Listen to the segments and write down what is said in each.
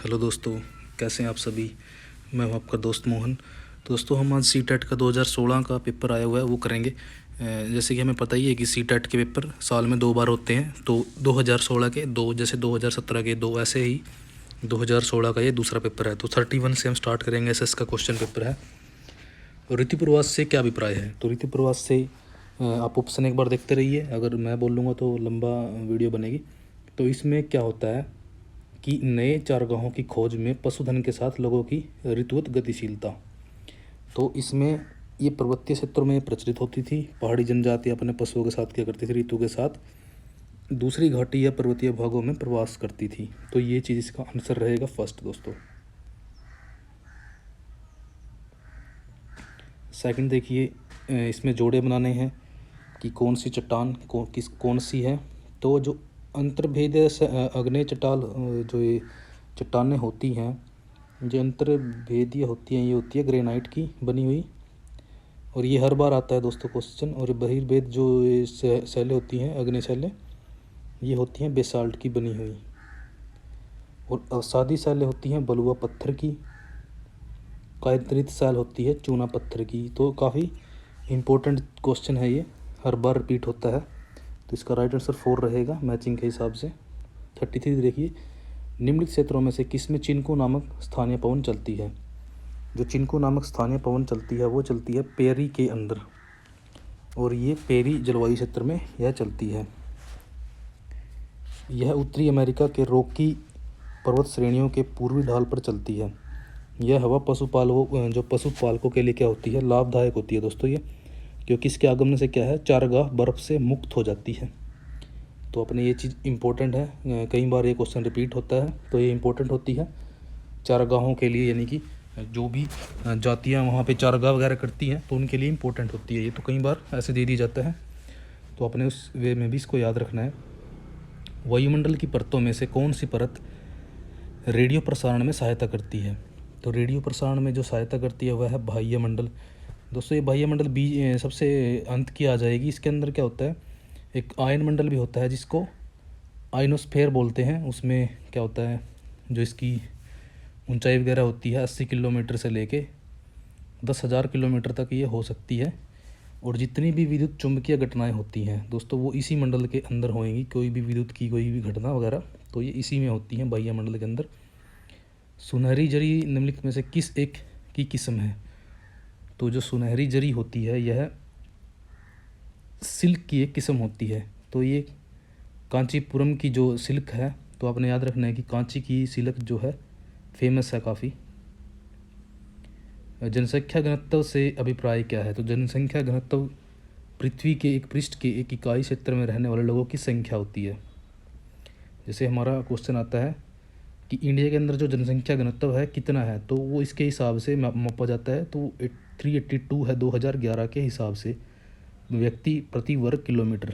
Hello दोस्तों, कैसे हैं आप सभी। मैं हूं आपका दोस्त मोहन। दोस्तों, हम आज सी टेट का 2016 का पेपर आया हुआ है वो करेंगे। जैसे कि हमें पता ही है कि सी टेट के पेपर साल में 2 बार होते हैं। तो 2016 के दो, जैसे 2017 के दो, ऐसे ही 2016 का ये दूसरा पेपर है। तो 31 से हम स्टार्ट करेंगे। एसएस का क्वेश्चन पेपर है। और ऋतु प्रवास से क्या अभिप्राय है। तो ऋतु प्रवास से आप ऑप्शन एक बार देखते रहिए। अगर मैं बोल लूँगा तो लंबा वीडियो बनेगी। तो इसमें क्या होता है कि नए चारागाहों की खोज में पशुधन के साथ लोगों की ऋतुगत गतिशीलता। तो इसमें ये पर्वतीय क्षेत्रों में प्रचलित होती थी। पहाड़ी जनजाति अपने पशुओं के साथ क्या करती थी, ऋतु के साथ दूसरी घाटी या पर्वतीय भागों में प्रवास करती थी। तो ये चीज़ इसका आंसर रहेगा फर्स्ट दोस्तों। सेकंड देखिए, इसमें जोड़े बनाने हैं कि कौन सी चट्टान कौन सी है। तो जो अंतर्भेद अग्नेय चट्टान, जो ये चट्टानें होती हैं, जो अंतर्भेदीय होती हैं, ये होती है ग्रेनाइट की बनी हुई। और ये हर बार आता है दोस्तों क्वेश्चन। और बहिर्भेद जो ये शैलें होती हैं, अग्नेय शैलें, ये होती हैं बेसाल्ट की बनी हुई। और अवसादी शैलें होती हैं बलुआ पत्थर की। कायंत्रित शैल होती है चूना पत्थर की। तो काफ़ी इम्पोर्टेंट क्वेश्चन है ये, हर बार रिपीट होता है। तो इसका राइट आंसर 4 रहेगा मैचिंग के हिसाब से। 33 देखिए, निम्नलिखित क्षेत्रों में से किसमें चिनको नामक स्थानीय पवन चलती है। जो चिनको नामक स्थानीय पवन चलती है वो चलती है पेरी के अंदर। और ये पेरी जलवायु क्षेत्र में यह चलती है। यह उत्तरी अमेरिका के रॉकी पर्वत श्रेणियों के पूर्वी ढाल पर चलती है। यह हवा पशुपालकों के लिए क्या होती है, लाभदायक होती है दोस्तों ये, क्योंकि इसके आगमन से क्या है, चारागाह बर्फ़ से मुक्त हो जाती है। तो अपने ये चीज़ इम्पोर्टेंट है, कई बार ये क्वेश्चन रिपीट होता है। तो ये इम्पोर्टेंट होती है चारागाहों के लिए, यानी कि जो भी जातियाँ वहाँ पे चारागाह वगैरह करती हैं तो उनके लिए इम्पोर्टेंट होती है ये। तो कई बार ऐसे दे दी जाता है, तो अपने उस वे में भी इसको याद रखना है। वायुमंडल की परतों में से कौन सी परत रेडियो प्रसारण में सहायता करती है। तो रेडियो प्रसारण में जो सहायता करती है वह है बाह्य मंडल। दोस्तों, ये बाह्य मंडल सबसे अंत की आ जाएगी। इसके अंदर क्या होता है, एक आयन मंडल भी होता है जिसको आयनोस्फेयर बोलते हैं। उसमें क्या होता है, जो इसकी ऊंचाई वगैरह होती है 80 किलोमीटर से लेके 10,000 किलोमीटर तक ये हो सकती है। और जितनी भी विद्युत चुंबकीय घटनाएं होती हैं दोस्तों, वो इसी मंडल के अंदर होएंगी। कोई भी विद्युत की कोई भी घटना वगैरह तो ये इसी में होती हैं, बाह्य मंडल के अंदर। सुनहरी जरी निम्नलिखित में से किस एक की किस्म है। तो जो सुनहरी जरी होती है यह सिल्क की एक किस्म होती है। तो ये कांचीपुरम की जो सिल्क है, तो आपने याद रखना है कि कांची की सिल्क जो है फेमस है काफ़ी। जनसंख्या घनत्व से अभिप्राय क्या है। तो जनसंख्या घनत्व पृथ्वी के एक पृष्ठ के एक इकाई क्षेत्र में रहने वाले लोगों की संख्या होती है। जैसे हमारा क्वेश्चन आता है कि इंडिया के अंदर जो जनसंख्या घनत्व है कितना है, तो वो इसके हिसाब से मापा जाता है। तो 382 है 2011 के हिसाब से व्यक्ति प्रति वर्ग किलोमीटर।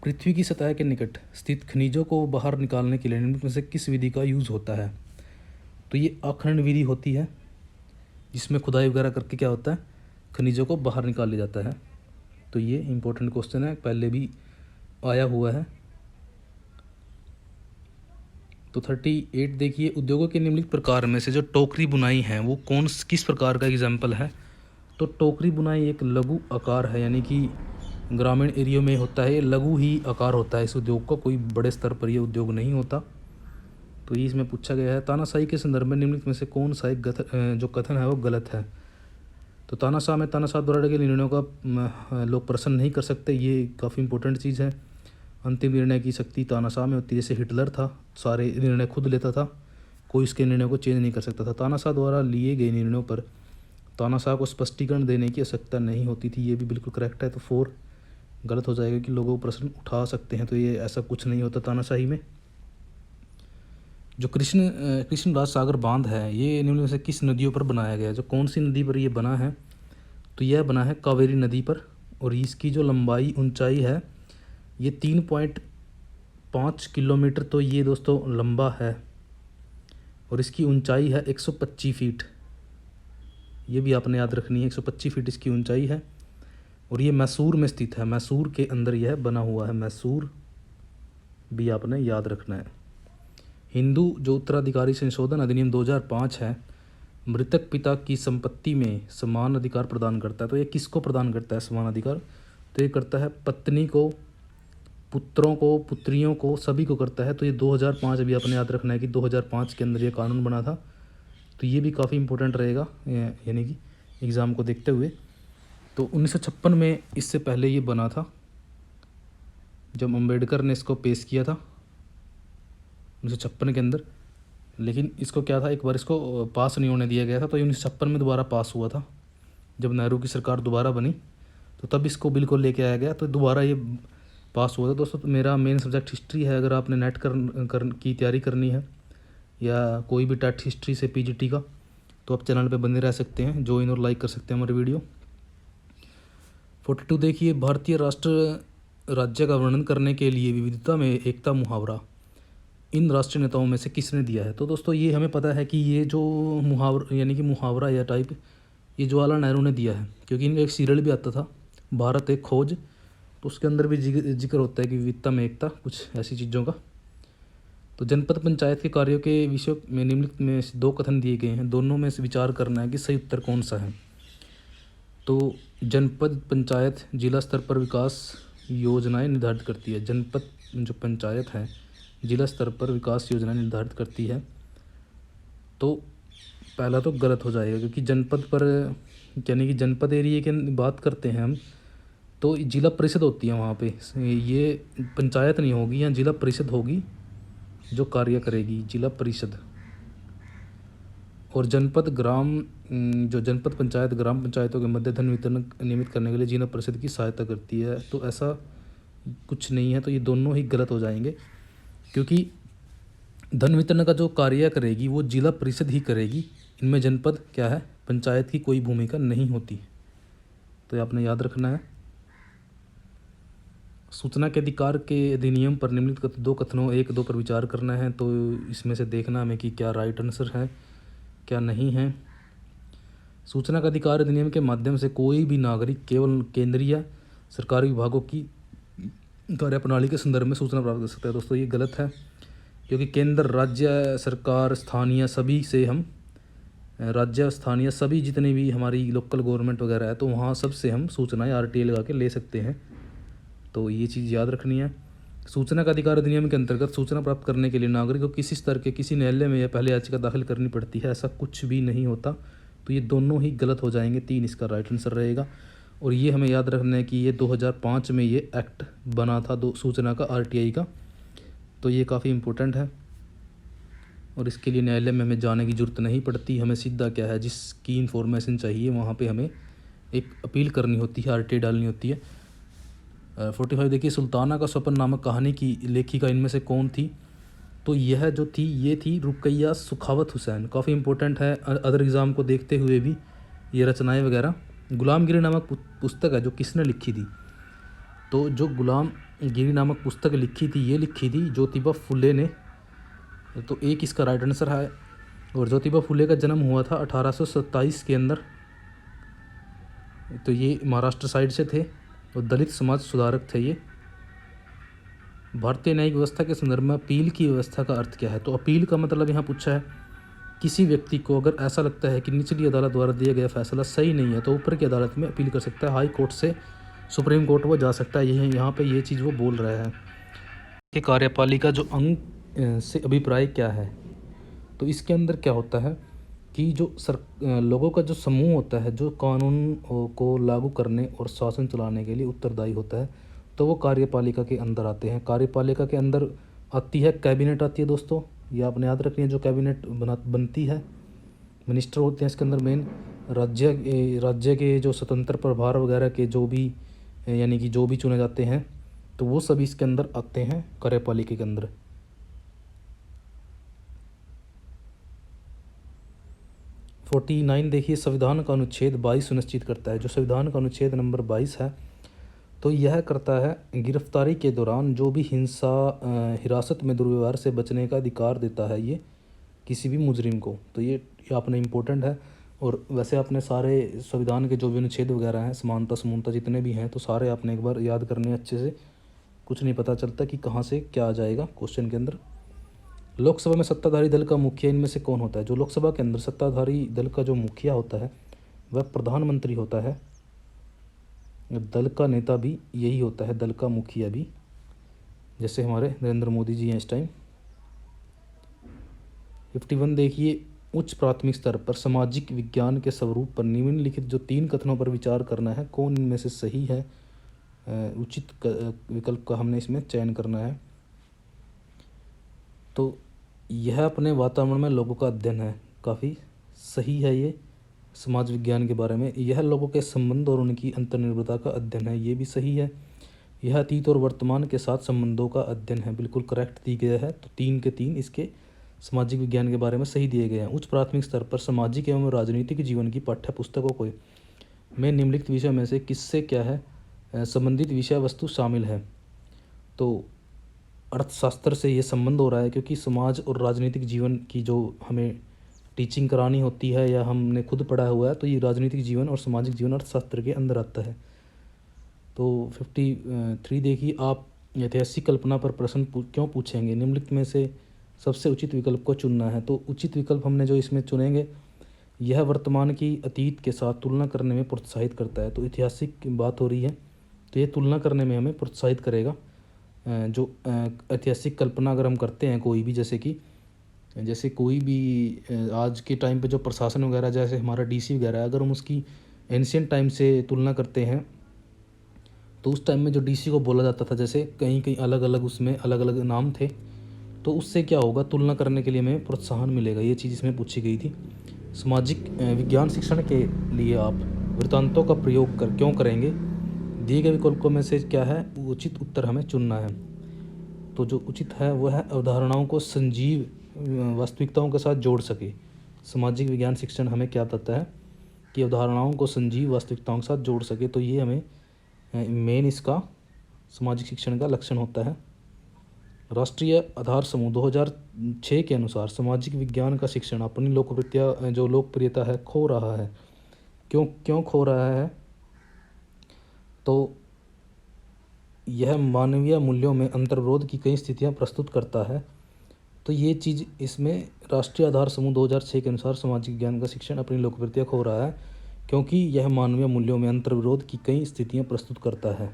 पृथ्वी की सतह के निकट स्थित खनिजों को बाहर निकालने के लिए निम्नलिखित में से किस विधि का यूज़ होता है। तो ये अखनन विधि होती है, जिसमें खुदाई वगैरह करके क्या होता है, खनिजों को बाहर निकाल लिया जाता है। तो ये इंपॉर्टेंट क्वेश्चन है, पहले भी आया हुआ है। तो 38 देखिए, उद्योगों के निम्नलिखित प्रकार में से जो टोकरी बुनाई है वो किस प्रकार का एग्जाम्पल है। तो टोकरी बुनाई एक लघु आकार है, यानी कि ग्रामीण एरिया में होता है। ये लघु ही आकार होता है इस उद्योग का, कोई बड़े स्तर पर ये उद्योग नहीं होता। तो ये इसमें पूछा गया है। तानाशाही के संदर्भ में निम्नलिखित में से कौन सा एक जो कथन है वो गलत है। तो तानाशाह में तानाशाह द्वारा के निर्णयों का लोग प्रश्न नहीं कर सकते, ये काफ़ी इंपॉर्टेंट चीज़ है। अंतिम निर्णय की शक्ति तानाशाह में होती है। जैसे हिटलर था, सारे निर्णय खुद लेता था, कोई इसके निर्णयों को चेंज नहीं कर सकता था। तानाशाह द्वारा लिए गए निर्णयों पर तानाशाह को स्पष्टीकरण देने की आवश्यकता नहीं होती थी, ये भी बिल्कुल करेक्ट है। तो 4 गलत हो जाएगा कि लोगों को प्रश्न उठा सकते हैं, तो ये ऐसा कुछ नहीं होता तानाशाही में। जो कृष्णराज सागर बांध है ये निम्न में से किस नदियों पर बनाया गया है। जो कौन सी नदी पर ये बना है, तो यह बना है कावेरी नदी पर। और इसकी जो लंबाई ऊंचाई है ये 3.5 किलोमीटर, तो ये दोस्तों लंबा है। और इसकी ऊंचाई है 125 फीट, ये भी आपने याद रखनी है। 125 फीट इसकी ऊंचाई है। और ये मैसूर में स्थित है, मैसूर के अंदर यह बना हुआ है। मैसूर भी आपने याद रखना है। हिंदू जो उत्तराधिकारी संशोधन अधिनियम 2005 है, मृतक पिता की संपत्ति में समान अधिकार प्रदान करता है। तो ये किसको प्रदान करता है समान अधिकार? तो ये करता है पत्नी को, पुत्रों को, पुत्रियों को, सभी को करता है। तो ये 2005 अभी आपने याद रखना है कि 2005 के अंदर ये कानून बना था। तो ये भी काफ़ी इम्पोर्टेंट रहेगा यानी कि एग्ज़ाम को देखते हुए। तो 1956 में इससे पहले ये बना था, जब अम्बेडकर ने इसको पेश किया था 1956 के अंदर। लेकिन इसको क्या था, एक बार इसको पास नहीं होने दिया गया था। तो ये 1956 में दोबारा पास हुआ था, जब नेहरू की सरकार दोबारा बनी तो तब इसको बिल को लेके आया गया, तो दोबारा ये पास हुआ था। दोस्तों तो मेरा मेन सब्जेक्ट हिस्ट्री है। अगर आपने नेट की तैयारी करनी है या कोई भी टेट हिस्ट्री से पीजीटी का, तो आप चैनल पे बने रह सकते हैं, ज्वाइन और लाइक कर सकते हैं हमारे वीडियो। 42 देखिए, भारतीय राष्ट्र राज्य का वर्णन करने के लिए विविधता में एकता मुहावरा इन राष्ट्रीय नेताओं में से किसने दिया है? तो दोस्तों ये हमें पता है कि ये जो मुहावरा यानी कि मुहावरा या टाइप, ये जवाहरलाल नेहरू ने दिया है, क्योंकि इनका एक सीरियल भी आता था, भारत एक खोज। तो उसके अंदर भी जिक्र होता है कि विविधता में एकता, कुछ ऐसी चीज़ों का। तो जनपद पंचायत के कार्यों के विषय में निम्नलिखित में से 2 कथन दिए गए हैं, दोनों में से विचार करना है कि सही उत्तर कौन सा है। तो जनपद पंचायत जिला स्तर पर विकास योजनाएं निर्धारित करती है। जनपद जो पंचायत है जिला स्तर पर विकास योजनाएं निर्धारित करती है। तो पहला तो गलत हो जाएगा, क्योंकि जनपद पर यानी कि जनपद एरिया की बात करते हैं हम, तो जिला परिषद होती है वहाँ पे, ये पंचायत नहीं होगी, यहाँ जिला परिषद होगी जो कार्य करेगी, जिला परिषद। और जनपद ग्राम जो जनपद पंचायत ग्राम पंचायतों के मध्य धन वितरण नियमित करने के लिए जिला परिषद की सहायता करती है। तो ऐसा कुछ नहीं है, तो ये दोनों ही गलत हो जाएंगे, क्योंकि धन वितरण का जो कार्य करेगी वो जिला परिषद ही करेगी। इनमें जनपद क्या है, पंचायत की कोई भूमिका नहीं होती। तो ये आपने याद रखना है। सूचना के अधिकार के अधिनियम पर निम्नलिखित 2 कथनों 1-2 पर विचार करना है। तो इसमें से देखना हमें कि क्या राइट आंसर है, क्या नहीं है। सूचना का अधिकार अधिनियम के माध्यम से कोई भी नागरिक केवल केंद्रीय सरकारी विभागों की कार्यप्रणाली के संदर्भ में सूचना प्राप्त कर सकता है। दोस्तों ये गलत है, क्योंकि केंद्र, राज्य सरकार, स्थानीय सभी से हम राज्य स्थानीय सभी जितने भी हमारी लोकल गवर्नमेंट वगैरह है, तो वहाँ सब से हम सूचनाएं आरटीआई लगा के ले सकते हैं। तो ये चीज़ याद रखनी है। सूचना का अधिकार अधिनियम के अंतर्गत सूचना प्राप्त करने के लिए नागरिक को किसी स्तर के किसी न्यायालय में या पहले याचिका दाखिल करनी पड़ती है, ऐसा कुछ भी नहीं होता। तो ये दोनों ही गलत हो जाएंगे, 3 इसका राइट आंसर रहेगा। और ये हमें याद रखना है कि ये 2005 में ये एक्ट बना था सूचना का, आरटीआई का। तो ये काफ़ी इम्पोर्टेंट है, और इसके लिए न्यायालय में हमें जाने की ज़रूरत नहीं पड़ती। हमें सीधा क्या है, जिसकी इन्फॉर्मेशन चाहिए वहाँ पे हमें एक अपील करनी होती है, आरटीआई डालनी होती है। 45 देखिए, सुल्ताना का स्वप्न नामक कहानी की लेखिका इनमें से कौन थी? तो यह जो थी ये थी रुकैया सुखावत हुसैन। काफ़ी इंपॉर्टेंट है अदर एग्ज़ाम को देखते हुए भी ये रचनाएं वगैरह। गुलामगिरी नामक पुस्तक है जो किसने लिखी थी? तो जो गुलामगिरी नामक पुस्तक लिखी थी, ये लिखी थी ज्योतिबा फुले ने। तो एक इसका राइट आंसर है। और ज्योतिबा फुले का जन्म हुआ था 1827 के अंदर। तो ये महाराष्ट्र साइड से थे और दलित समाज सुधारक थे ये। भारतीय न्यायिक व्यवस्था के संदर्भ में अपील की व्यवस्था का अर्थ क्या है? तो अपील का मतलब यहाँ पूछा है, किसी व्यक्ति को अगर ऐसा लगता है कि निचली अदालत द्वारा दिया गया फैसला सही नहीं है तो ऊपर की अदालत में अपील कर सकता है। हाई कोर्ट से सुप्रीम कोर्ट वो जा सकता है। यही यहाँ पे ये चीज़ वो बोल रहा है कि कार्यपालिका जो अंग से अभिप्राय क्या है? तो इसके अंदर क्या होता है कि जो लोगों का जो समूह होता है जो कानून को लागू करने और शासन चलाने के लिए उत्तरदायी होता है, तो वो कार्यपालिका के अंदर आते हैं। कार्यपालिका के अंदर आती है कैबिनेट आती है दोस्तों, ये आपने याद रखनी है। जो कैबिनेट बनती है, मिनिस्टर होते हैं इसके अंदर मेन। राज्य के जो स्वतंत्र प्रभार वगैरह के जो भी यानी कि जो भी चुने जाते हैं, तो वो सभी इसके अंदर आते हैं कार्यपालिका के अंदर। 49 देखिए, संविधान का अनुच्छेद 22 सुनिश्चित करता है। जो संविधान का अनुच्छेद नंबर 22 है, तो यह करता है गिरफ्तारी के दौरान जो भी हिरासत में दुर्व्यवहार से बचने का अधिकार देता है ये किसी भी मुजरिम को। तो ये आपने इम्पोर्टेंट है। और वैसे आपने सारे संविधान के जो भी अनुच्छेद वगैरह हैं, समानता समूनता जितने भी हैं, तो सारे आपने एक बार याद करने अच्छे से। कुछ नहीं पता चलता कि कहाँ से क्या आ जाएगा क्वेश्चन के अंदर। लोकसभा में सत्ताधारी दल का मुखिया इनमें से कौन होता है? जो लोकसभा के अंदर सत्ताधारी दल का जो मुखिया होता है वह प्रधानमंत्री होता है। दल का नेता भी यही होता है, दल का मुखिया भी, जैसे हमारे नरेंद्र मोदी जी हैं इस टाइम। 51 देखिए, उच्च प्राथमिक स्तर पर सामाजिक विज्ञान के स्वरूप पर निम्नलिखित जो 3 कथनों पर विचार करना है, कौन इनमें से सही है? उचित विकल्प का हमने इसमें चयन करना है। तो यह अपने वातावरण में लोगों का अध्ययन है, काफ़ी सही है ये समाज विज्ञान के बारे में। यह लोगों के संबंध और उनकी अंतर्निर्भरता का अध्ययन है, ये भी सही है। यह अतीत और वर्तमान के साथ संबंधों का अध्ययन है, बिल्कुल करेक्ट दी गया है। तो 3 के 3 इसके सामाजिक विज्ञान के बारे में सही दिए गए हैं। उच्च प्राथमिक स्तर पर सामाजिक एवं राजनीतिक जीवन की पाठ्य पुस्तकों को में निम्नलिखित विषय में से किससे क्या है संबंधित विषय वस्तु शामिल है? तो अर्थशास्त्र से ये संबंध हो रहा है, क्योंकि समाज और राजनीतिक जीवन की जो हमें टीचिंग करानी होती है या हमने खुद पढ़ा हुआ है, तो ये राजनीतिक जीवन और सामाजिक जीवन अर्थशास्त्र के अंदर आता है। तो 53 देखिए, आप ऐतिहासिक कल्पना पर प्रश्न क्यों पूछेंगे? निम्नलिखित में से सबसे उचित विकल्प को चुनना है। तो उचित विकल्प हमने जो इसमें चुनेंगे, यह वर्तमान की अतीत के साथ तुलना करने में प्रोत्साहित करता है। तो ऐतिहासिक की बात हो रही है, तो ये तुलना करने में हमें प्रोत्साहित करेगा। जो ऐतिहासिक कल्पना अगर हम करते हैं कोई भी, जैसे कोई भी आज के टाइम पे जो प्रशासन वगैरह, जैसे हमारा डीसी वगैरह है, अगर हम उसकी एंशियंट टाइम से तुलना करते हैं, तो उस टाइम में जो डीसी को बोला जाता था, जैसे कहीं कहीं अलग अलग उसमें अलग अलग नाम थे, तो उससे क्या होगा, तुलना करने के लिए हमें प्रोत्साहन मिलेगा। ये चीज़ इसमें पूछी गई थी। सामाजिक विज्ञान शिक्षण के लिए आप वृत्तांतों का प्रयोग क्यों करेंगे? दिए गए विकल्पों में से क्या है, उचित उत्तर हमें चुनना है। तो जो उचित है वह है अवधारणाओं को सजीव वास्तविकताओं के साथ जोड़ सके। सामाजिक विज्ञान शिक्षण हमें क्या बताता है कि अवधारणाओं को सजीव वास्तविकताओं के साथ जोड़ सके। तो ये हमें मेन इसका सामाजिक शिक्षण का लक्षण होता है। राष्ट्रीय आधार समूह 2006 के अनुसार सामाजिक विज्ञान का शिक्षण अपनी लोकप्रियता है खो रहा है। क्यों खो रहा है? तो यह मानवीय मूल्यों में अंतर्विरोध की कई स्थितियां प्रस्तुत करता है। तो ये चीज़ इसमें राष्ट्रीय आधार समूह 2006 के अनुसार सामाजिक विज्ञान का शिक्षण अपनी लोकप्रियता खो रहा है, क्योंकि यह मानवीय मूल्यों में अंतर्विरोध की कई स्थितियां प्रस्तुत करता है।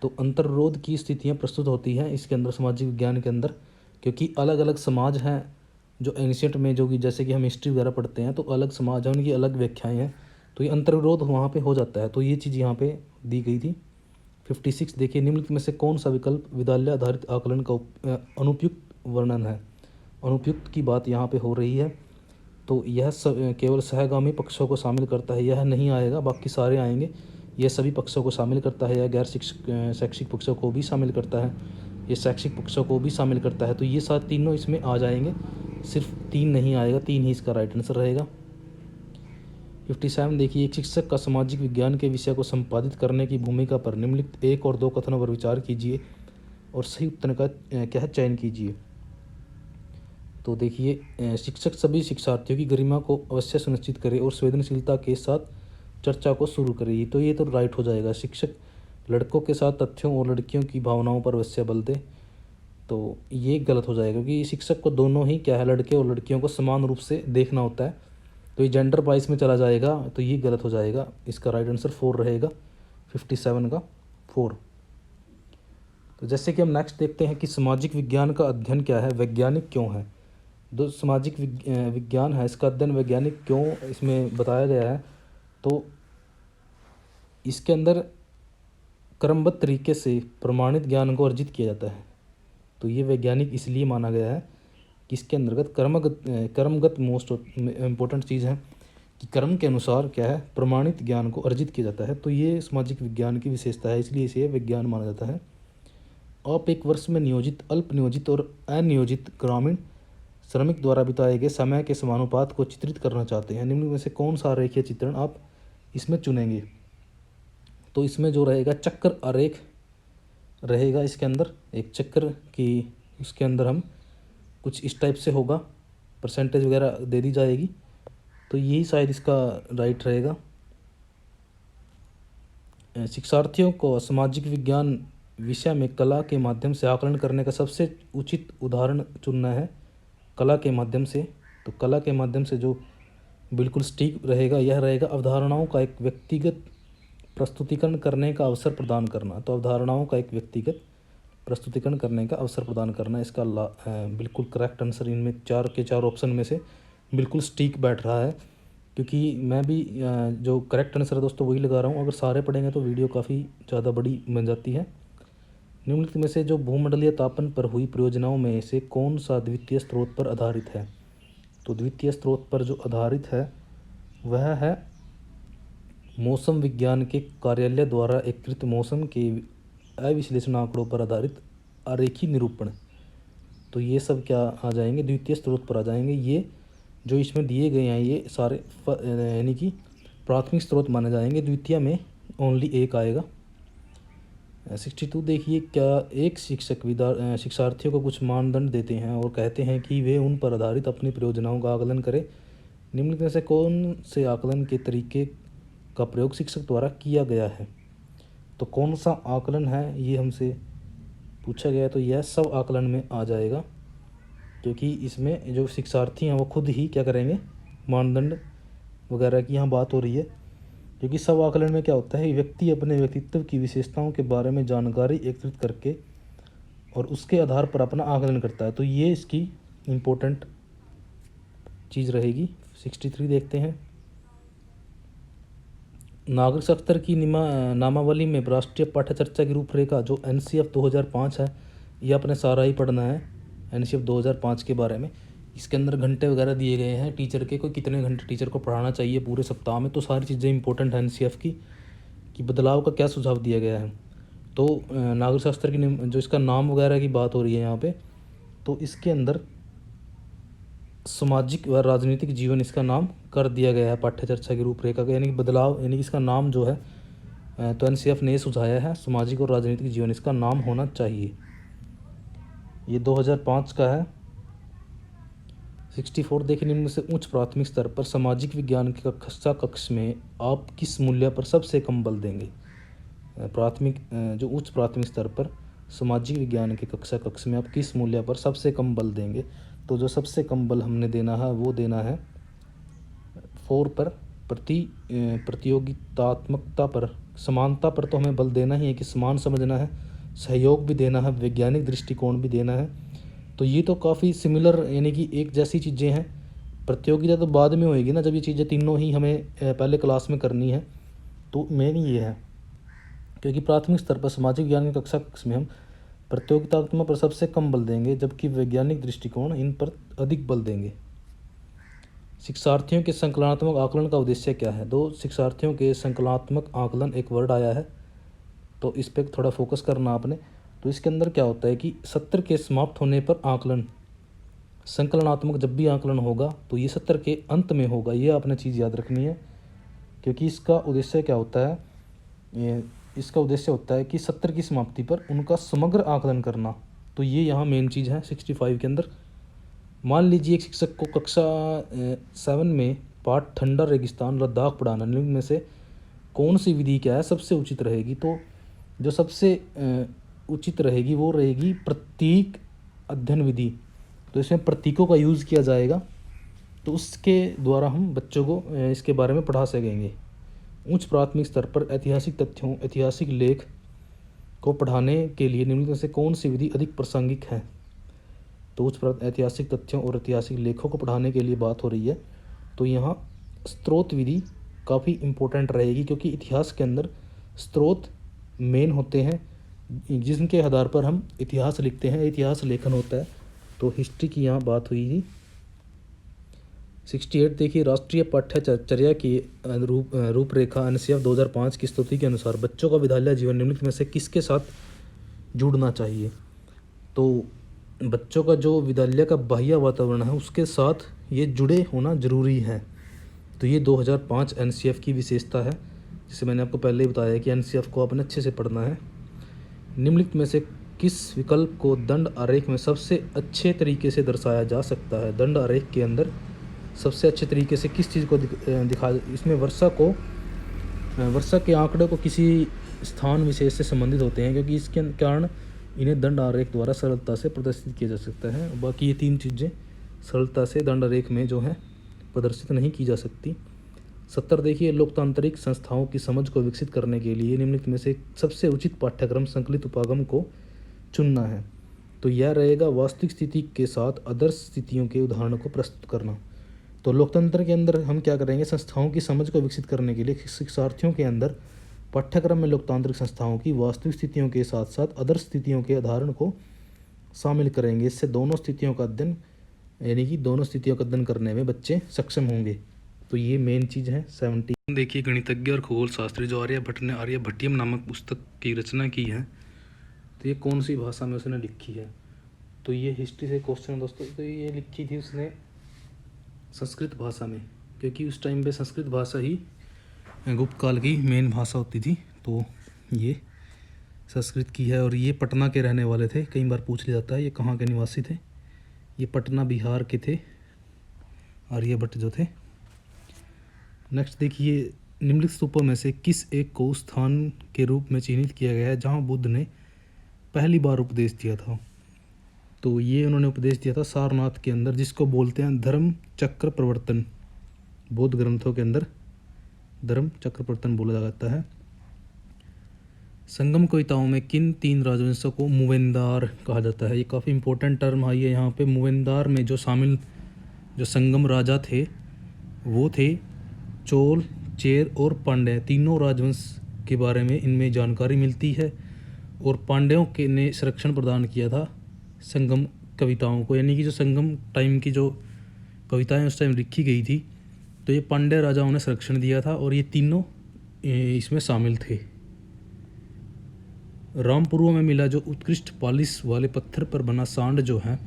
तो अंतर्विरोध की स्थितियां प्रस्तुत होती हैं इसके अंदर, सामाजिक विज्ञान के अंदर, क्योंकि अलग अलग समाज हैं जो एंशियंट में, जो कि जैसे कि हम हिस्ट्री वगैरह पढ़ते हैं, तो अलग समाज हैं, उनकी अलग व्याख्याएँ हैं, तो ये अंतर्विरोध वहाँ पे हो जाता है। तो ये चीज़ यहाँ पे दी गई थी। 56 देखिए, निम्नलिखित में से कौन सा विकल्प विद्यालय आधारित आकलन का अनुपयुक्त वर्णन है? अनुपयुक्त की बात यहाँ पे हो रही है। तो यह केवल सहगामी पक्षों को शामिल करता है, यह नहीं आएगा, बाकी सारे आएंगे। यह सभी पक्षों को शामिल करता है, यह शैक्षिक पक्षों को भी शामिल करता है, ये शैक्षिक पक्षों को भी शामिल करता है। तो ये सारे तीनों इसमें आ जाएंगे, सिर्फ 3 नहीं आएगा, 3 ही इसका राइट आंसर रहेगा। 57 देखिए, एक शिक्षक का सामाजिक विज्ञान के विषय को संपादित करने की भूमिका पर निम्नलिखित 1 और 2 कथनों पर विचार कीजिए और सही उत्तर का क्या है चयन कीजिए। तो देखिए, शिक्षक सभी शिक्षार्थियों की गरिमा को अवश्य सुनिश्चित करे और संवेदनशीलता के साथ चर्चा को शुरू करे। तो ये तो राइट हो जाएगा। शिक्षक लड़कों के साथ तथ्यों और लड़कियों की भावनाओं पर अवश्य बल दे, तो ये गलत हो जाएगा, क्योंकि शिक्षक को दोनों ही क्या है, लड़के और लड़कियों को समान रूप से देखना होता है। तो ये जेंडर वाइज में चला जाएगा, तो ये गलत हो जाएगा। इसका राइट आंसर 4 रहेगा, 57 का 4। तो जैसे कि हम नेक्स्ट देखते हैं कि सामाजिक विज्ञान का अध्ययन क्या है, वैज्ञानिक क्यों है। जो सामाजिक विज्ञान है, इसका अध्ययन वैज्ञानिक क्यों इसमें बताया गया है। तो इसके अंदर क्रमबद्ध तरीके से प्रमाणित ज्ञान को अर्जित किया जाता है। तो ये वैज्ञानिक इसलिए माना गया है कि इसके अंतर्गत क्रमगत मोस्ट इम्पोर्टेंट चीज़ है कि क्रम के अनुसार क्या है, प्रमाणित ज्ञान को अर्जित किया जाता है। तो ये सामाजिक विज्ञान की विशेषता है, इसलिए इसे विज्ञान माना जाता है। आप एक वर्ष में नियोजित, अल्प नियोजित और अनियोजित ग्रामीण श्रमिक द्वारा बिताए गए समय के समानुपात को चित्रित करना चाहते हैं। निम्न में से कौन सा रेखीय चित्रण आप इसमें चुनेंगे? तो इसमें जो रहेगा, चक्र आरेख रहेगा। इसके अंदर एक चक्र की, उसके अंदर हम कुछ इस टाइप से होगा, परसेंटेज वगैरह दे दी जाएगी। तो यही शायद इसका राइट रहेगा। शिक्षार्थियों को सामाजिक विज्ञान विषय में कला के माध्यम से आकलन करने का सबसे उचित उदाहरण चुनना है। कला के माध्यम से, तो कला के माध्यम से जो बिल्कुल सटीक रहेगा यह रहेगा अवधारणाओं का एक व्यक्तिगत प्रस्तुतिकरण करने का अवसर प्रदान करना। तो अवधारणाओं का एक व्यक्तिगत प्रस्तुतिकरण करने का अवसर प्रदान करना इसका बिल्कुल करेक्ट आंसर इनमें 4 के 4 ऑप्शन में से बिल्कुल सटीक बैठ रहा है। क्योंकि मैं भी जो करेक्ट आंसर है दोस्तों वही लगा रहा हूँ। अगर सारे पढ़ेंगे तो वीडियो काफ़ी ज़्यादा बड़ी बन जाती है। निम्नलिखित में से जो भूमंडलीय तापन पर हुई परियोजनाओं में से कौन सा द्वितीय स्रोत पर आधारित है? तो द्वितीय स्रोत पर जो आधारित है वह है मौसम विज्ञान के कार्यालय द्वारा एकत्रित मौसम के अविश्लेषण आंकड़ों पर आधारित आरेखीय निरूपण। तो ये सब क्या आ जाएंगे? द्वितीय स्रोत पर आ जाएंगे। ये जो इसमें दिए गए हैं ये सारे यानी कि प्राथमिक स्रोत माने जाएंगे। द्वितीय में ओनली एक आएगा। 62 देखिए, क्या एक शिक्षक शिक्षार्थियों को कुछ मानदंड देते हैं और कहते हैं कि वे उन पर आधारित अपनी परियोजनाओं का आकलन करें। निम्नलिखित में से कौन से आकलन के तरीके का प्रयोग शिक्षक द्वारा किया गया है? तो कौन सा आकलन है ये हमसे पूछा गया है। तो यह सब आकलन में आ जाएगा, क्योंकि इसमें जो शिक्षार्थी हैं वो खुद ही क्या करेंगे, मानदंड वगैरह की यहाँ बात हो रही है। क्योंकि सब आकलन में क्या होता है, व्यक्ति अपने व्यक्तित्व की विशेषताओं के बारे में जानकारी एकत्रित करके और उसके आधार पर अपना आकलन करता है। तो ये इसकी इम्पोर्टेंट चीज़ रहेगी। 63 देखते हैं। नागरिक शास्त्र की नामावली में राष्ट्रीय पाठ्य चर्चा की रूपरेखा जो NCF 2005 है, ये अपने सारा ही पढ़ना है NCF 2005 के बारे में। इसके अंदर घंटे वगैरह दिए गए हैं टीचर के, कोई कितने घंटे टीचर को पढ़ाना चाहिए पूरे सप्ताह में। तो सारी चीज़ें इंपॉर्टेंट हैं NCF की, कि बदलाव का क्या सुझाव दिया गया है। तो नागरिक शास्त्र की जो इसका नाम वगैरह की बात हो रही है यहाँ पे, तो इसके अंदर सामाजिक व राजनीतिक जीवन इसका नाम कर दिया गया है पाठ्य चर्चा की रूपरेखा का। यानी कि बदलाव, यानी कि इसका नाम जो है तो NCF ने सुझाया है सामाजिक और राजनीतिक जीवन इसका नाम होना चाहिए। ये 2005 का है। 64 देखिए, निम्न में से उच्च प्राथमिक स्तर पर सामाजिक विज्ञान की कक्षा में आप किस मूल्य पर सबसे कम बल देंगे? जो उच्च प्राथमिक स्तर पर सामाजिक विज्ञान की कक्ष में आप किस मूल्य पर सबसे कम बल देंगे? तो जो सबसे कम बल हमने देना है वो देना है 4 पर, प्रतियोगितात्मकता पर, समानता पर तो हमें बल देना ही है कि समान समझना है, सहयोग भी देना है, वैज्ञानिक दृष्टिकोण भी देना है। तो ये तो काफ़ी सिमिलर यानी कि एक जैसी चीज़ें हैं। प्रतियोगिता तो बाद में होएगी ना, जब ये चीज़ें तीनों ही हमें पहले क्लास में करनी है। तो मेन ये है, क्योंकि प्राथमिक स्तर पर सामाजिक विज्ञान की कक्षा में हम प्रतियोगितात्मक पर सबसे कम बल देंगे, जबकि वैज्ञानिक दृष्टिकोण इन पर अधिक बल देंगे। शिक्षार्थियों के संकलनात्मक आकलन का उद्देश्य क्या है? दो शिक्षार्थियों के संकलनात्मक आकलन एक वर्ड आया है, तो इस पर थोड़ा फोकस करना आपने। तो इसके अंदर क्या होता है कि सत्र के समाप्त होने पर आकलन, संकलनात्मक जब भी आकलन होगा तो ये सत्र के अंत में होगा। ये आपने चीज़ याद रखनी है, क्योंकि इसका उद्देश्य क्या होता है, इसका उद्देश्य होता है कि सत्र की समाप्ति पर उनका समग्र आकलन करना। तो ये यहाँ मेन चीज़ है 65 के अंदर। मान लीजिए एक शिक्षक को कक्षा 7 में पाठ ठंडा रेगिस्तान लद्दाख पढ़ाना, निम्न में से कौन सी विधि क्या है सबसे उचित रहेगी? तो जो सबसे उचित रहेगी वो रहेगी प्रतीक अध्ययन विधि। तो इसमें प्रतीकों का यूज़ किया जाएगा, तो उसके द्वारा हम बच्चों को इसके बारे में पढ़ा सकेंगे। उच्च प्राथमिक स्तर पर ऐतिहासिक तथ्यों, ऐतिहासिक लेख को पढ़ाने के लिए निम्नलिखित में से कौन सी विधि अधिक प्रासंगिक है? तो उच्च ऐतिहासिक तथ्यों और ऐतिहासिक लेखों को पढ़ाने के लिए बात हो रही है, तो यहाँ स्रोत विधि काफ़ी इम्पोर्टेंट रहेगी, क्योंकि इतिहास के अंदर स्रोत मेन होते हैं जिनके आधार पर हम इतिहास लिखते हैं, इतिहास लेखन होता है। तो हिस्ट्री की यहाँ बात हुई थी। 68 देखिए, राष्ट्रीय पाठ्यचर्या की रूपरेखा NCF 2005 की स्तुति के अनुसार बच्चों का विद्यालय जीवन निम्नलिखित में से किसके साथ जुड़ना चाहिए? तो बच्चों का जो विद्यालय का बाह्य वातावरण है उसके साथ ये जुड़े होना जरूरी है। तो ये 2005 NCF की विशेषता है, जिसे मैंने आपको पहले ही बताया कि NCF को आपने अच्छे से पढ़ना है। निम्नलिखित में से किस विकल्प को दंड आरेख में सबसे अच्छे तरीके से दर्शाया जा सकता है? दंड आरेख के अंदर सबसे अच्छे तरीके से किस चीज़ को इसमें वर्षा के आंकड़े को किसी स्थान विशेष से संबंधित होते हैं, क्योंकि इसके कारण इन्हें दंड आरेख द्वारा सरलता से प्रदर्शित किया जा सकता है। बाकी ये 3 चीज़ें सरलता से दंड आरेख में जो है प्रदर्शित नहीं की जा सकती। 70 देखिए, लोकतांत्रिक संस्थाओं की समझ को विकसित करने के लिए निम्नलिखित में से सबसे उचित पाठ्यक्रम संकलित उपागम को चुनना है। तो यह रहेगा वास्तविक स्थिति के साथ आदर्श स्थितियों के उदाहरण को प्रस्तुत करना। तो लोकतंत्र के अंदर हम क्या करेंगे, संस्थाओं की समझ को विकसित करने के लिए शिक्षार्थियों के अंदर पाठ्यक्रम में लोकतांत्रिक संस्थाओं की वास्तविक स्थितियों के साथ साथ आदर्श स्थितियों के उदाहरण को शामिल करेंगे। इससे दोनों स्थितियों का अध्ययन यानी कि दोनों स्थितियों का अध्ययन करने में बच्चे सक्षम होंगे। तो ये मेन चीज़ है। 70 देखिए, गणितज्ञ और खगोल शास्त्री जो आर्यभट्ट ने आर्यभट्टियम नामक पुस्तक की रचना की है, तो ये कौन सी भाषा में उसने लिखी है? तो ये हिस्ट्री से क्वेश्चन है दोस्तों। तो ये लिखी थी उसने संस्कृत भाषा में, क्योंकि उस टाइम पे संस्कृत भाषा ही गुप्त काल की मेन भाषा होती थी। तो ये संस्कृत की है और ये पटना के रहने वाले थे। कई बार पूछ लिया जाता है ये कहाँ के निवासी थे। ये पटना बिहार के थे आर्यभट्ट जो थे। नेक्स्ट देखिए, निम्नलिखित स्तूपों में से किस एक को स्थान के रूप में चिन्हित किया गया है जहाँ बुद्ध ने पहली बार उपदेश दिया था? तो ये उन्होंने उपदेश दिया था सारनाथ के अंदर, जिसको बोलते हैं धर्म चक्र प्रवर्तन। बौद्ध ग्रंथों के अंदर धर्म चक्र प्रवर्तन बोला जाता है। संगम कविताओं में किन 3 राजवंशों को मूवेंदार कहा जाता है? ये काफ़ी इंपॉर्टेंट टर्म आई है यहाँ पे। मूवेंदार में जो शामिल जो संगम राजा थे वो थे चोल, चेर और पांड्य। तीनों राजवंश के बारे में इनमें जानकारी मिलती है। और पांड्यों के ने संरक्षण प्रदान किया था संगम कविताओं को, यानी कि जो संगम टाइम की जो कविताएं उस टाइम लिखी गई थी, तो ये पांड्य राजाओं ने संरक्षण दिया था और ये तीनों इसमें शामिल थे। रामपुरों में मिला जो उत्कृष्ट पालिश वाले पत्थर पर बना सांड जो है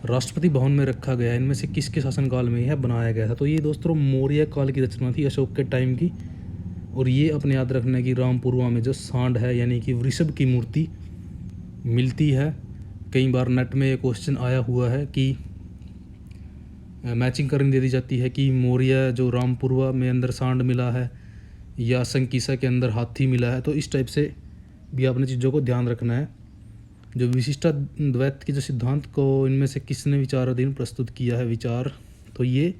राष्ट्रपति भवन में रखा गया, इनमें से किसके शासनकाल में यह बनाया गया था? तो ये दोस्तों मौर्य काल की रचना थी, अशोक के टाइम की। और ये अपने याद रखना कि रामपुरवा में जो सांड है यानी कि वृषभ की मूर्ति मिलती है। कई बार नेट में ये क्वेश्चन आया हुआ है कि मैचिंग करनी दे दी जाती है कि मौर्य जो रामपुरवा में अंदर सांड मिला है या संकीसा के अंदर हाथी मिला है। तो इस टाइप से भी आपने चीज़ों को ध्यान रखना है। जो विशिष्टाद्वैत के जो सिद्धांत को इनमें से किसने विचाराधीन प्रस्तुत किया है? विचार। तो ये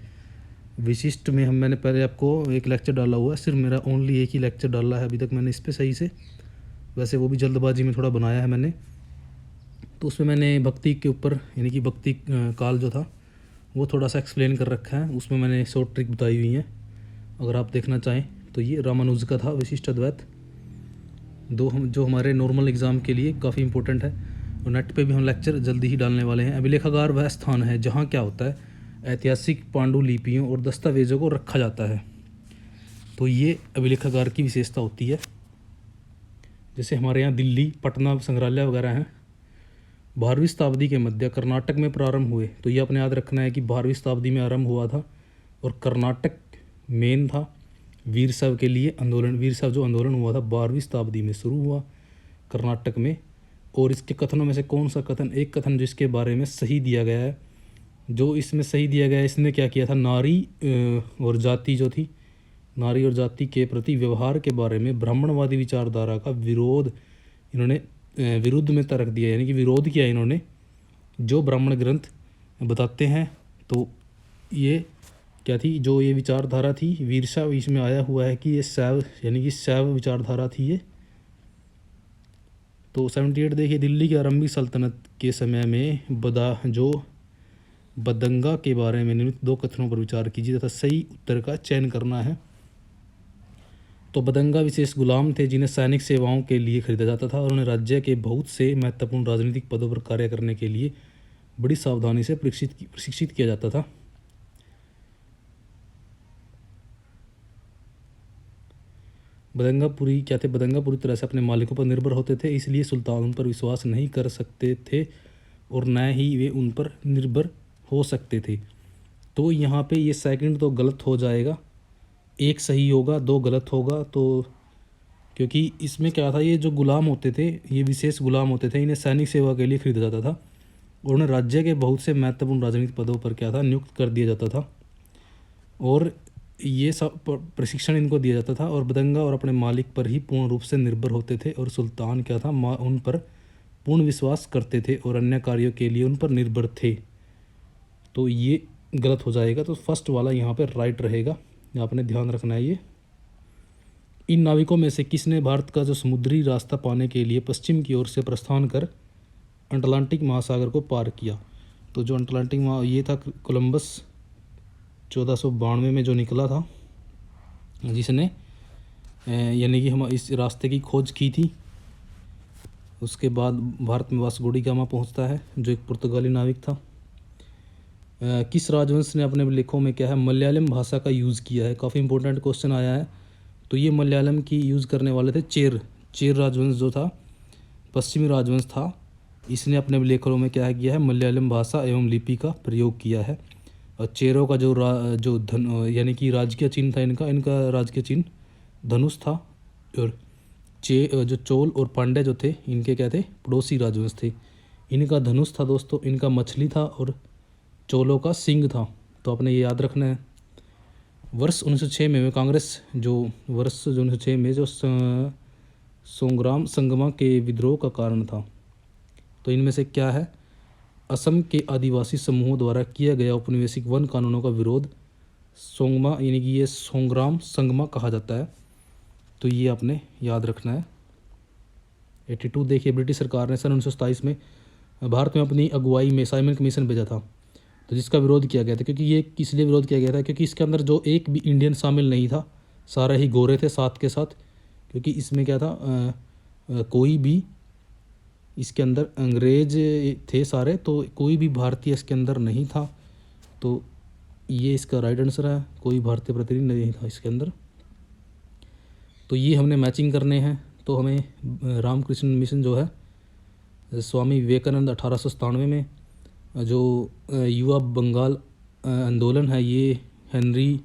विशिष्ट में मैंने पहले आपको एक लेक्चर डाला हुआ है, सिर्फ मेरा ओनली एक ही लेक्चर डाला है अभी तक मैंने इस पर सही से। वैसे वो भी जल्दबाजी में थोड़ा बनाया है मैंने। तो उसमें मैंने भक्ति के ऊपर यानी कि भक्ति काल जो था वो थोड़ा सा एक्सप्लेन कर रखा है, उसमें मैंने शॉर्ट ट्रिक बताई हुई है, अगर आप देखना चाहें तो। ये रामानुज का था विशिष्टाद्वैत, जो हमारे नॉर्मल एग्ज़ाम के लिए काफ़ी इंपॉर्टेंट है। और नेट पे भी हम लेक्चर जल्दी ही डालने वाले हैं। अभिलेखागार वह स्थान है जहाँ क्या होता है, ऐतिहासिक पांडुलिपियों और दस्तावेजों को रखा जाता है। तो ये अभिलेखागार की विशेषता होती है। जैसे हमारे यहाँ दिल्ली, पटना संग्रहालय वगैरह हैं। 12वीं शताब्दी के मध्य कर्नाटक में प्रारंभ हुए। तो ये अपने याद रखना है कि 12वीं शताब्दी में आरंभ हुआ था और कर्नाटक मेन था वीर शैव के लिए आंदोलन। वीर शैव जो आंदोलन हुआ था 12वीं शताब्दी में शुरू हुआ कर्नाटक में। और इसके कथनों में से कौन सा कथन, एक कथन जिसके बारे में सही दिया गया है, जो इसमें सही दिया गया है, इसने क्या किया था, नारी और जाति जो थी, नारी और जाति के प्रति व्यवहार के बारे में ब्राह्मणवादी विचारधारा का विरोध इन्होंने विरुद्ध में तर्क दिया, यानी कि विरोध किया इन्होंने जो ब्राह्मण ग्रंथ बताते हैं। तो ये क्या थी, जो ये विचारधारा थी वीर शैव, इसमें आया हुआ है कि ये शैव यानी कि शैव विचारधारा थी ये। तो 78 देखिए, दिल्ली की आरंभी सल्तनत के समय में बदंगा के बारे में निम्नलिखित 2 कथनों पर विचार कीजिए तथा सही उत्तर का चयन करना है। तो बदंगा विशेष गुलाम थे जिन्हें सैनिक सेवाओं के लिए खरीदा जाता था और उन्हें राज्य के बहुत से महत्वपूर्ण राजनीतिक पदों पर कार्य करने के लिए बड़ी सावधानी से प्रशिक्षित किया जाता था। बदंगापुरी क्या थे? बदंगा पूरी तरह से अपने मालिकों पर निर्भर होते थे, इसलिए सुल्तान उन पर विश्वास नहीं कर सकते थे और न ही वे उन पर निर्भर हो सकते थे। तो यहाँ पे ये सेकंड तो गलत हो जाएगा, 1 सही होगा, 2 गलत होगा। तो क्योंकि इसमें क्या था, ये जो गुलाम होते थे, ये विशेष गुलाम होते थे, इन्हें सैनिक सेवा के लिए खरीदा जाता था और उन्हें राज्य के बहुत से महत्वपूर्ण राजनीतिक पदों पर क्या था, नियुक्त कर दिया जाता था। और ये सब प्रशिक्षण इनको दिया जाता था और बदंगा और अपने मालिक पर ही पूर्ण रूप से निर्भर होते थे और सुल्तान क्या था उन पर पूर्ण विश्वास करते थे और अन्य कार्यों के लिए उन पर निर्भर थे। तो ये गलत हो जाएगा, तो फर्स्ट वाला यहाँ पर राइट रहेगा, आपने ध्यान रखना है ये। इन नाविकों में से किसने भारत का जो समुद्री रास्ता पाने के लिए पश्चिम की ओर से प्रस्थान कर अटलांटिक महासागर को पार किया? तो जो अटलांटिक ये था कोलंबस 1492 में जो निकला था, जिसने यानी कि हम इस रास्ते की खोज की थी। उसके बाद भारत में वास्को डी गामा पहुंचता है, जो एक पुर्तगाली नाविक था। किस राजवंश ने अपने लेखों में क्या है मलयालम भाषा का यूज़ किया है? काफ़ी इंपॉर्टेंट क्वेश्चन आया है। तो ये मलयालम की यूज़ करने वाले थे चेर राजवंश जो था, पश्चिमी राजवंश था। इसने अपने लेखों में क्या किया है मलयालम भाषा एवं लिपि का प्रयोग किया है। और चेरों का जो धन यानी कि राजकीय चिन्ह था इनका राजकीय चिन्ह धनुष था। और जो चोल और पांड्या जो थे इनके क्या थे पड़ोसी राजवंश थे। इनका धनुष था दोस्तों, इनका मछली था और चोलों का सिंह था। तो आपने ये याद रखना है। वर्ष 1906 में कांग्रेस जो वर्ष 1906 में जो सोंग्राम संगमा के विद्रोह का कारण था। तो इनमें से क्या है? असम के आदिवासी समूहों द्वारा किया गया औपनिवेशिक वन कानूनों का विरोध सोंगमा यानी कि ये सोंग्राम संगमा कहा जाता है। तो ये आपने याद रखना है। 82 देखिए, ब्रिटिश सरकार ने सन 1927 में भारत में अपनी अगुवाई में साइमन कमीशन भेजा था, तो जिसका विरोध किया गया था। क्योंकि ये इसलिए विरोध किया गया था क्योंकि इसके अंदर जो एक भी इंडियन शामिल नहीं था, सारे ही गोरे थे साथ के साथ। क्योंकि इसमें क्या था कोई भी इसके अंदर अंग्रेज थे सारे, तो कोई भी भारतीय इसके अंदर नहीं था। तो ये इसका राइट आंसर है, कोई भारतीय प्रतिनिधि नहीं था इसके अंदर। तो ये हमने मैचिंग करने हैं। तो हमें रामकृष्ण मिशन जो है स्वामी विवेकानंद 1897 में, जो युवा बंगाल आंदोलन है ये हेनरी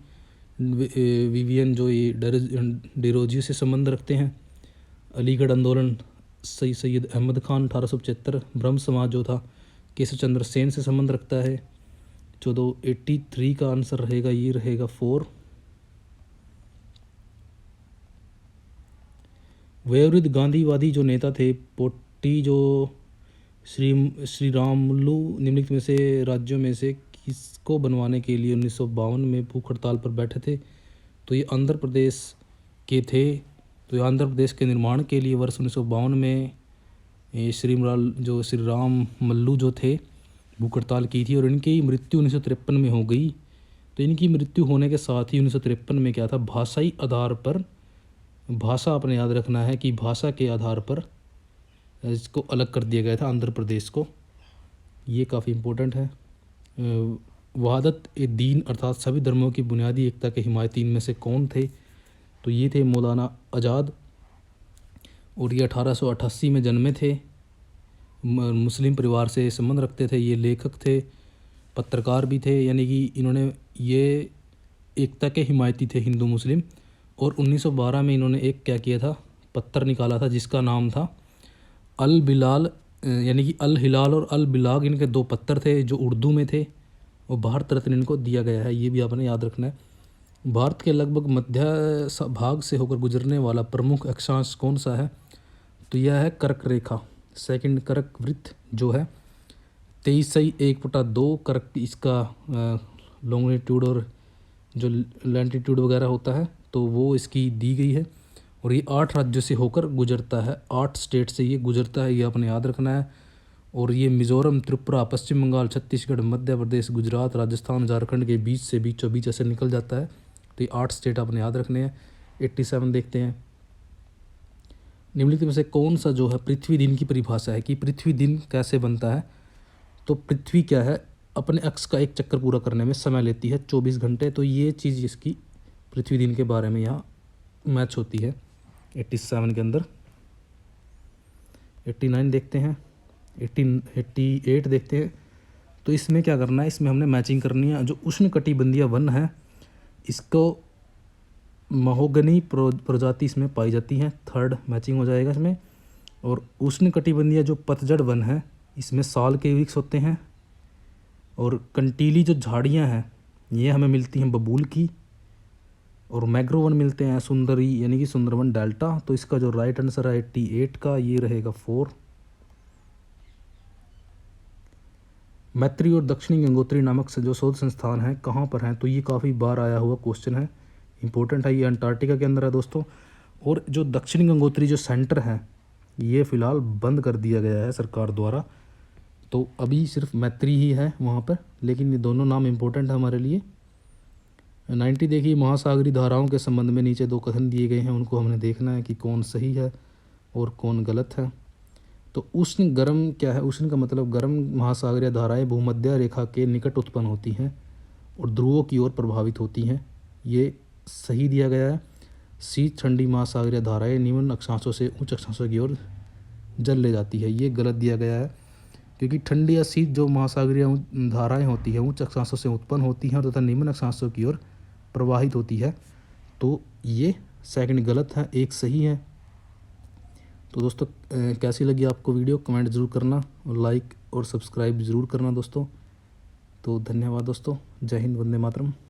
विवियन जो ये डेरोजियो से संबंध रखते हैं। अलीगढ़ आंदोलन सैयद अहमद खान 1875, ब्रह्म समाज जो था केशव चंद्र सेन से संबंध रखता है। 83 का आंसर रहेगा, ये रहेगा 4। वयोवृद्ध गांधीवादी जो नेता थे पोट्टी जो श्री रामुलु निम्नलिखित में से राज्यों में से किसको बनवाने के लिए 1952 में भूख हड़ताल पर बैठे थे? तो ये आंध्र प्रदेश के थे। तो आंध्र प्रदेश के निर्माण के लिए वर्ष 1952 में श्री राम मल्लू जो थे भूख हड़ताल की थी और इनकी मृत्यु 1953 में हो गई। तो इनकी मृत्यु होने के साथ ही 1953 में क्या था भाषाई आधार पर, भाषा आपने याद रखना है कि भाषा के आधार पर इसको अलग कर दिया गया था आंध्र प्रदेश को। ये काफ़ी इम्पोर्टेंट है। वहादत ए दीन अर्थात सभी धर्मों की बुनियादी एकता के हिमायती इनमें से कौन थे? तो ये थे मौलाना आज़ाद, और ये 1888 में जन्मे थे। मुस्लिम परिवार से संबंध रखते थे। ये लेखक थे, पत्रकार भी थे, यानी कि इन्होंने ये एकता के हिमायती थे हिंदू मुस्लिम। और 1912 में इन्होंने एक क्या किया था पत्र निकाला था जिसका नाम था अल बिलाल, यानी कि अल हिलाल और अल बिलाग, इनके 2 पत्र थे जो उर्दू में थे और भारत रत्न इनको दिया गया है। ये भी आपने याद रखना है। भारत के लगभग मध्य भाग से होकर गुजरने वाला प्रमुख अक्षांश कौन सा है? तो यह है कर्क रेखा, सेकंड कर्क वृत्त जो है 23.1/2 कर्क इसका लॉन्गिट्यूड और जो लैटिट्यूड वगैरह होता है तो वो इसकी दी गई है। और ये 8 राज्यों से होकर गुजरता है, 8 स्टेट से ये गुजरता है, ये आपने याद रखना है। और ये मिज़ोरम, त्रिपुरा, पश्चिम बंगाल, छत्तीसगढ़, मध्य प्रदेश, गुजरात, राजस्थान, झारखंड के बीच से बीचों बीच ऐसे निकल जाता है। तो ये 8 स्टेट आपने याद रखने हैं। 87 देखते हैं, निम्नलिखित में से कौन सा जो है पृथ्वी दिन की परिभाषा है कि पृथ्वी दिन कैसे बनता है? तो पृथ्वी क्या है अपने अक्ष का एक चक्कर पूरा करने में समय लेती है 24 घंटे। तो ये चीज़ इसकी पृथ्वी दिन के बारे में यहाँ मैच होती है 87 के अंदर। 89 देखते हैं, 88 देखते हैं। तो इसमें क्या करना है, इसमें हमने मैचिंग करनी है। जो उष्णकटिबंधीय वन है इसको महोगनी प्रजाति इसमें पाई जाती है, 3rd मैचिंग हो जाएगा इसमें। और उष्णकटिबंधीय जो पतझड़ वन है इसमें साल के वृक्ष होते हैं। और कंटीली जो झाड़ियाँ हैं ये हमें मिलती हैं बबूल की। और मैग्रो वन मिलते हैं सुंदरी यानी कि सुंदरवन डेल्टा। तो इसका जो राइट आंसर है 88 का, ये रहेगा 4। मैत्री और दक्षिणी गंगोत्री नामक से जो शोध संस्थान हैं कहाँ पर हैं, तो ये काफ़ी बार आया हुआ क्वेश्चन है, इंपॉर्टेंट है। ये अंटार्कटिका के अंदर है दोस्तों। और जो दक्षिणी गंगोत्री जो सेंटर है ये फ़िलहाल बंद कर दिया गया है सरकार द्वारा, तो अभी सिर्फ मैत्री ही है वहाँ पर, लेकिन ये दोनों नाम इंपॉर्टेंट है हमारे लिए। 90 देखिए, महासागरीय धाराओं के संबंध में नीचे 2 कथन दिए गए हैं, उनको हमने देखना है कि कौन सही है और कौन गलत है। तो उष्ण गर्म क्या है, उष्ण का मतलब गर्म महासागरीय धाराएं भूमध्य रेखा के निकट उत्पन्न होती हैं और ध्रुवों की ओर प्रभावित होती हैं, ये सही दिया गया है। शीत ठंडी महासागरीय धाराएं निम्न अक्षांशों से उच्च अक्षांशों की ओर जल ले जाती है, ये गलत दिया गया है, क्योंकि ठंडी या शीत जो महासागरीय धाराएं होती हैं उच्च अक्षांशों से उत्पन्न होती हैं और तथा निम्न अक्षांशों की ओर प्रवाहित होती है, तो ये सेकंड गलत है, एक सही है। तो दोस्तों कैसी लगी आपको वीडियो, कमेंट ज़रूर करना और लाइक और सब्सक्राइब ज़रूर करना दोस्तों। तो धन्यवाद दोस्तों, जय हिंद, वंदे मातरम।